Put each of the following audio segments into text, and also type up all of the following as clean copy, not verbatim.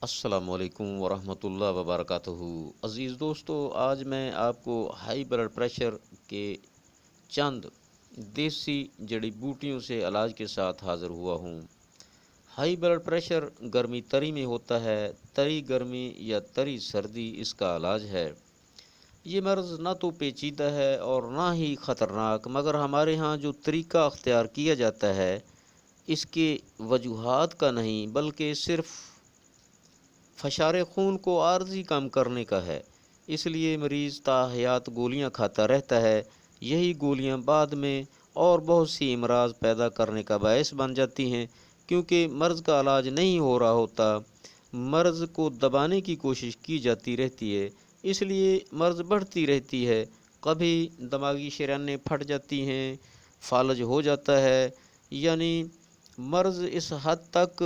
السلام علیکم ورحمۃ اللہ وبرکاتہ۔ عزیز دوستو، آج میں آپ کو ہائی بلڈ پریشر کے چند دیسی جڑی بوٹیوں سے علاج کے ساتھ حاضر ہوا ہوں۔ ہائی بلڈ پریشر گرمی تری میں ہوتا ہے۔ تری گرمی یا تری سردی اس کا علاج ہے۔ یہ مرض نہ تو پیچیدہ ہے اور نہ ہی خطرناک، مگر ہمارے ہاں جو طریقہ اختیار کیا جاتا ہے اس کے وجوہات کا نہیں بلکہ صرف فشار خون کو عارضی کم کرنے کا ہے۔ اس لیے مریض تاحیات گولیاں کھاتا رہتا ہے۔ یہی گولیاں بعد میں اور بہت سی امراض پیدا کرنے کا باعث بن جاتی ہیں، کیونکہ مرض کا علاج نہیں ہو رہا ہوتا، مرض کو دبانے کی کوشش کی جاتی رہتی ہے، اس لیے مرض بڑھتی رہتی ہے۔ کبھی دماغی شریانیں پھٹ جاتی ہیں، فالج ہو جاتا ہے، یعنی مرض اس حد تک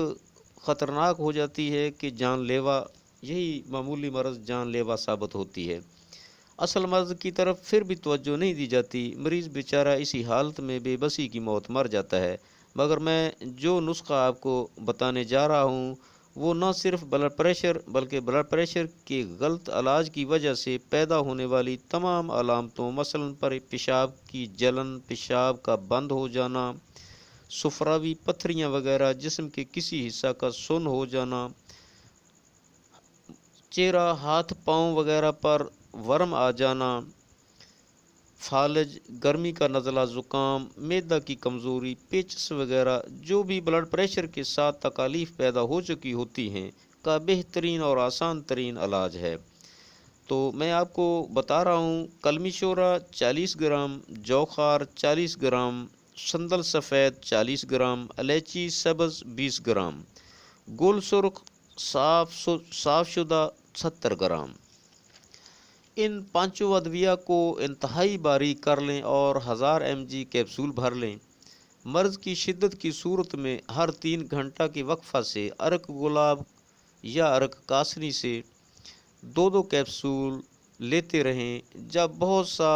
خطرناک ہو جاتی ہے کہ جان لیوا، یہی معمولی مرض جان لیوا ثابت ہوتی ہے۔ اصل مرض کی طرف پھر بھی توجہ نہیں دی جاتی، مریض بیچارہ اسی حالت میں بے بسی کی موت مر جاتا ہے۔ مگر میں جو نسخہ آپ کو بتانے جا رہا ہوں وہ نہ صرف بلڈ پریشر بلکہ بلڈ پریشر کے غلط علاج کی وجہ سے پیدا ہونے والی تمام علامتوں، مثلاً پیشاب کی جلن، پیشاب کا بند ہو جانا، سفراوی پتھریاں وغیرہ، جسم کے کسی حصہ کا سن ہو جانا، چہرہ، ہاتھ پاؤں وغیرہ پر ورم آ جانا، فالج، گرمی کا نزلہ، زکام، معدہ کی کمزوری، پیچس وغیرہ، جو بھی بلڈ پریشر کے ساتھ تکالیف پیدا ہو چکی ہوتی ہیں کا بہترین اور آسان ترین علاج ہے۔ تو میں آپ کو بتا رہا ہوں، کلمی شورہ 40 گرام، جوخار 40 گرام، سندل سفید 40 گرام، الائچی سبز 20 گرام، گل سرخ صاف شدہ 70 گرام۔ ان پانچوں ادویہ کو انتہائی باریک کر لیں اور 1000 mg کیپسول بھر لیں۔ مرض کی شدت کی صورت میں ہر 3 گھنٹہ کے وقفہ سے عرق گلاب یا عرق کاسنی سے 2 کیپسول لیتے رہیں۔ جب بہت سا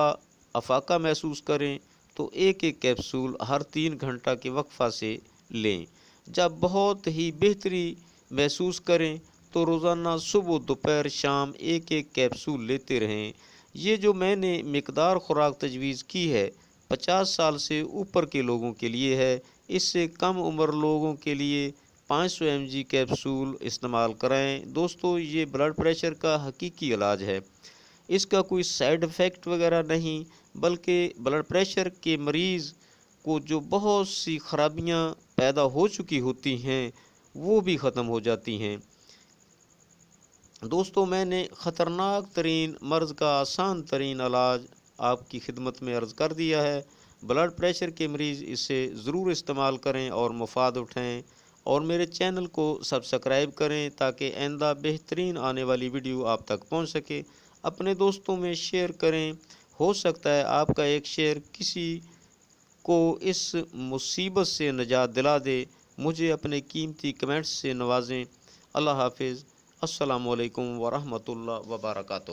افاقہ محسوس کریں تو ایک کیپسول ہر 3 گھنٹہ کے وقفہ سے لیں۔ جب بہت ہی بہتری محسوس کریں تو روزانہ صبح، دوپہر، شام ایک کیپسول لیتے رہیں۔ یہ جو میں نے مقدار خوراک تجویز کی ہے 50 سال سے اوپر کے لوگوں کے لیے ہے۔ اس سے کم عمر لوگوں کے لیے 500 mg کیپسول استعمال کریں۔ دوستو، یہ بلڈ پریشر کا حقیقی علاج ہے۔ اس کا کوئی سائیڈ ایفیکٹ وغیرہ نہیں، بلکہ بلڈ پریشر کے مریض کو جو بہت سی خرابیاں پیدا ہو چکی ہوتی ہیں وہ بھی ختم ہو جاتی ہیں۔ دوستو، میں نے خطرناک ترین مرض کا آسان ترین علاج آپ کی خدمت میں عرض کر دیا ہے۔ بلڈ پریشر کے مریض اسے ضرور استعمال کریں اور مفاد اٹھائیں، اور میرے چینل کو سبسکرائب کریں تاکہ آئندہ بہترین آنے والی ویڈیو آپ تک پہنچ سکے۔ اپنے دوستوں میں شیئر کریں، ہو سکتا ہے آپ کا ایک شیئر کسی کو اس مصیبت سے نجات دلا دے۔ مجھے اپنے قیمتی کمنٹس سے نوازیں۔ اللہ حافظ۔ السلام علیکم ورحمۃ اللہ وبرکاتہ۔